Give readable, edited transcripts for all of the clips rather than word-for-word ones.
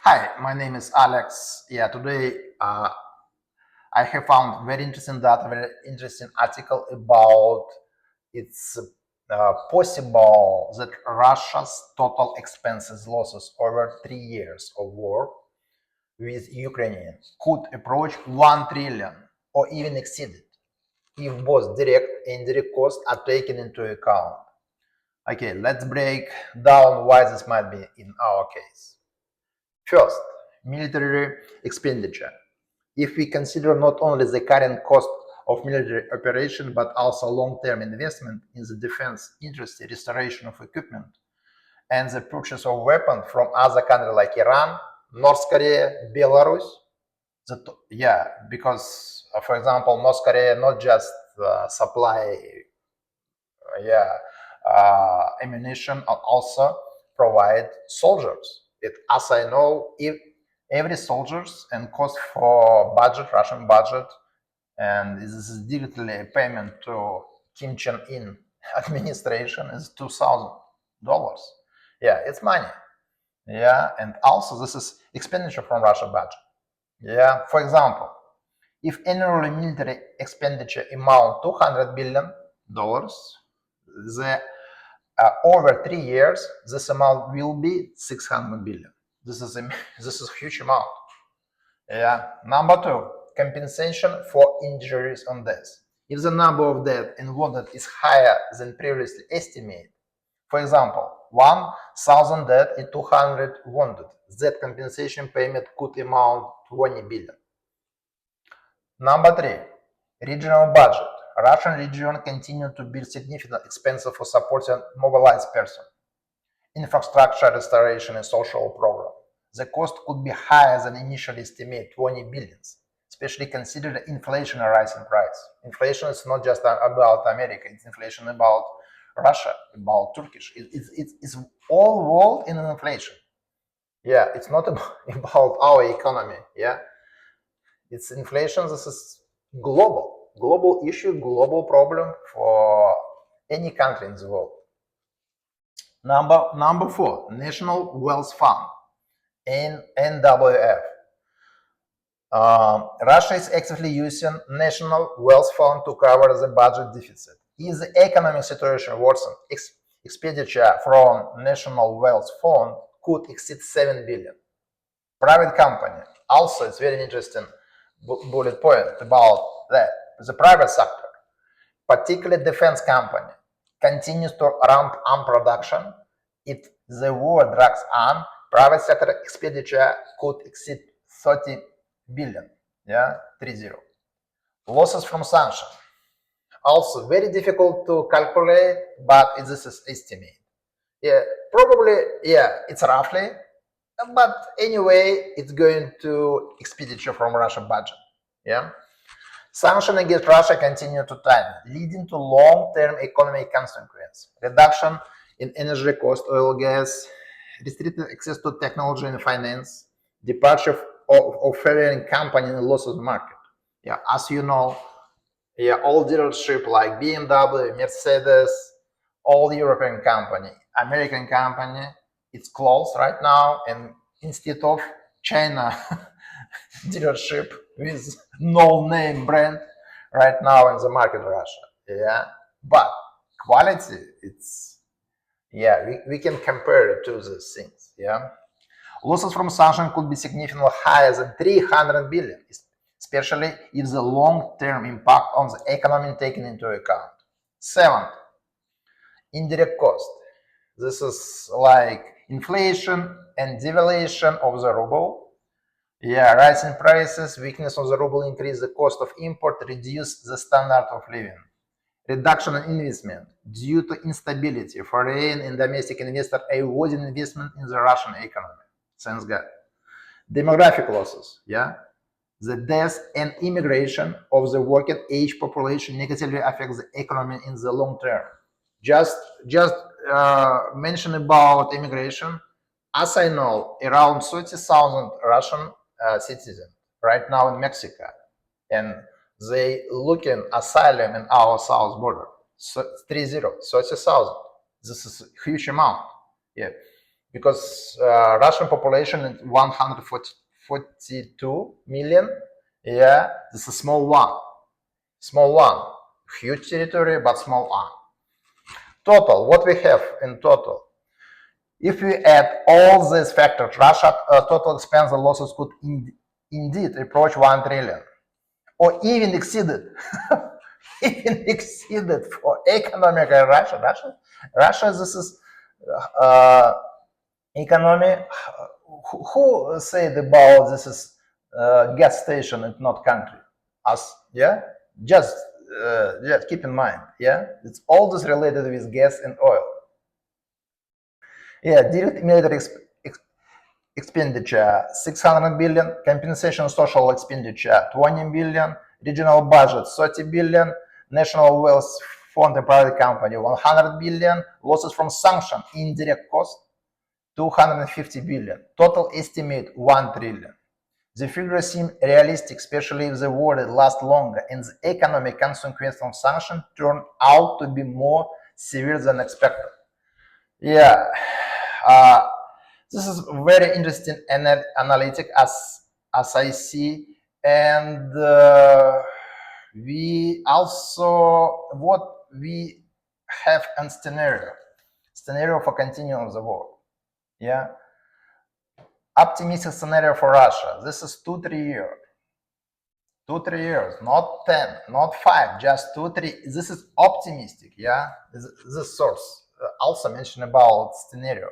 Hi, my name is Alex. Today I have found very interesting data, very interesting article about it's possible that Russia's total expenses losses over 3 years of war with Ukraine could approach 1 trillion or even exceed it if both direct and indirect costs are taken into account. Okay, let's break down why this might be in our case. First, military expenditure. If we consider not only the current cost of military operation, but also long-term investment in the defense industry, restoration of equipment, and the purchase of weapons from other countries like Iran, North Korea, Belarus, because for example, North Korea not just supply ammunition, also provide soldiers. As I know, if every soldiers and cost for budget, Russian budget, and this is directly a payment to Kim Jong-un administration is $2,000. Yeah, it's money. Yeah, and also this is expenditure from Russian budget. Yeah, for example, if annual military expenditure amount $200 billion, the over 3 years, this amount will be 600 billion. This is a huge amount. Yeah. Number two, compensation for injuries on death. If the number of deaths and wounded is higher than previously estimated, for example, 1,000 dead and 200 wounded, that compensation payment could amount to 20 billion. Number three, regional budget. Russian region continue to build significant expenses for supporting mobilized persons, infrastructure restoration and social program. The cost could be higher than initially estimated, 20 billions, especially considering inflation and rising price. Inflation is not just about America, it's inflation about Russia, about Turkish. It's all world in inflation. Yeah, it's not about our economy. Yeah, it's inflation. This is global issue, global problem for any country in the world. Number four, National Wealth Fund, NWF. Russia is actively using National Wealth Fund to cover the budget deficit. If the economic situation worsens, expenditure from National Wealth Fund could exceed 7 billion. Private company. Also, it's very interesting bullet point about that. The private sector, particularly defense company, continues to ramp up production. If the war drags on, private sector expenditure could exceed 30 billion. Yeah, 30. Losses from sanctions. Also very difficult to calculate, but this is estimate. Yeah, probably, it's roughly, but anyway, it's going to expenditure from Russian budget. Yeah. Sanctions against Russia continue to tighten, leading to long-term economic consequences. Reduction in energy cost, oil, gas, restricted access to technology and finance, departure of foreign company in the losses market. Yeah, as you know, all dealership like BMW, Mercedes, all European company, American company, it's closed right now, and instead of China dealership with no name brand right now in the market Russia. Yeah, but quality, it's we can compare it to these things. Yeah, losses from sanction could be significantly higher than 300 billion, especially if the long-term impact on the economy taken into account. Seventh, indirect cost. This is like inflation and devaluation of the ruble. Yeah, rising prices, weakness of the ruble increase the cost of import, reduce the standard of living. Reduction in investment due to instability. Foreign and domestic investors avoiding investment in the Russian economy. Thanks God. Demographic losses. Yeah, the death and immigration of the working age population negatively affects the economy in the long term. Just mention about immigration. As I know, around 30,000 Russian citizens right now in Mexico, and they looking asylum in our south border. So 30,000. This is a huge amount. Yeah, because Russian population is 142 million. Yeah, this is a small one. Small one. Huge territory, but small one. Total, what we have in total? If we add all these factors, Russia total expense and losses could indeed approach 1 trillion, or even exceeded. Even exceeded for economic Russia. Russia, this is economy. Who said about this is gas station and not country? Us, yeah. Just keep in mind, yeah. It's all this related with gas and oil. Yeah, direct military expenditure 600 billion, compensation social expenditure 20 billion, regional budget 30 billion, national wealth fund and private company 100 billion, losses from sanction indirect cost 250 billion, total estimate 1 trillion. The figures seem realistic, especially if the war lasts longer and the economic consequences from sanctions turn out to be more severe than expected. Yeah, this is very interesting analytic as I see, and we also what we have a scenario for continuing the war. Yeah, optimistic scenario for Russia. This is 2-3 years. 2-3 years, not 10, not 5, just 2-3. This is optimistic. Yeah, this source also mentioned about scenario.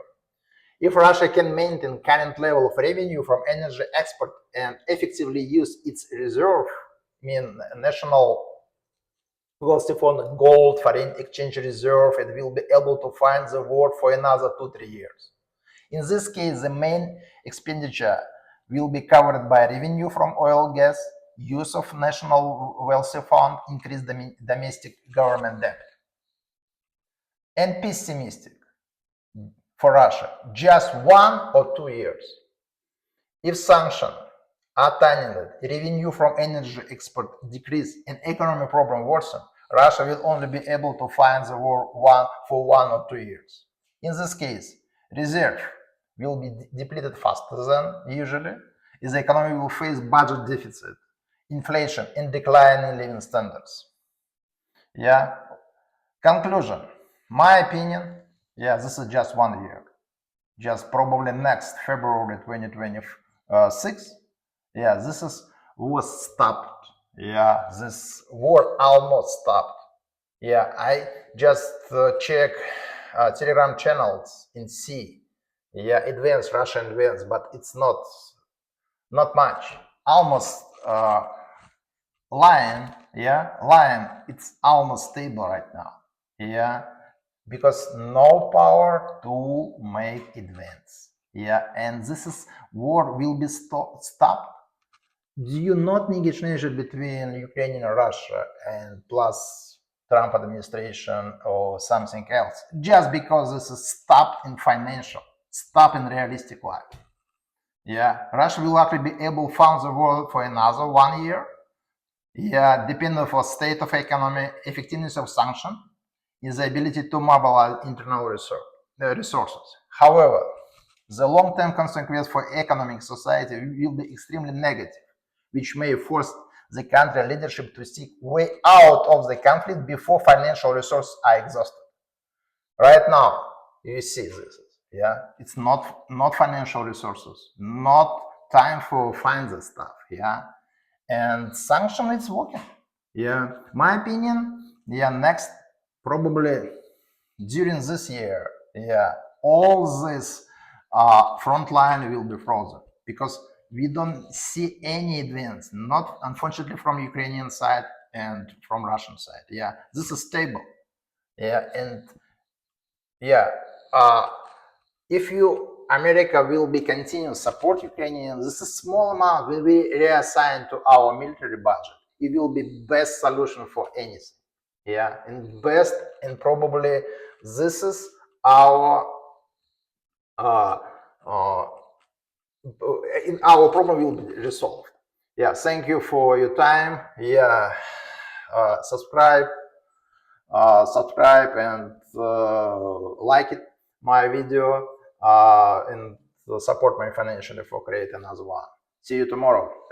If Russia can maintain current level of revenue from energy export and effectively use its reserve, national wealth fund, gold, foreign exchange reserve, it will be able to fund the war for another 2-3 years. In this case, the main expenditure will be covered by revenue from oil, gas, use of national wealth fund, increased domestic government debt. And pessimistic for Russia, just 1 or 2 years. If sanctions are tightened, revenue from energy export decrease, and economic problem worsen, Russia will only be able to fund the war for 1 or 2 years. In this case, reserve will be depleted faster than usually, as the economy will face budget deficit, inflation, and decline in living standards. Yeah. Conclusion. My opinion, yeah, this is just 1 year. Just probably next February 2026. Yeah, this is was stopped. Yeah, this war almost stopped. Yeah, I just check Telegram channels and see. Yeah, advanced Russian advanced, but it's not much. Almost line. Yeah, line. It's almost stable right now. Yeah, because no power to make advance. Yeah, and this is war will be stopped. Do you not negotiation between Ukraine and Russia and plus Trump administration or something else just because this is stopped in financial, stopped in realistic life? Yeah, Russia will likely be able to fund the war for another 1 year. Yeah, depending on state of economy, effectiveness of sanction, is the ability to mobilize internal resources. However, the long-term consequences for economic society will be extremely negative, which may force the country leadership to seek way out of the conflict before financial resources are exhausted. Right now, you see this. Yeah, it's not financial resources, not time for find the stuff. Yeah, and sanction is working. Yeah, my opinion. Yeah, next probably during this year, yeah, all this front line will be frozen because we don't see any advance, not unfortunately from Ukrainian side and from Russian side. Yeah, this is stable. Yeah, and yeah, if America will be continue support Ukrainians, this is small amount will be reassigned to our military budget. It will be best solution for anything. Yeah, and best and probably this is our our problem will be resolved. Yeah, thank you for your time. Yeah, subscribe and like it my video. and support me financially for creating another one. See you tomorrow. Thank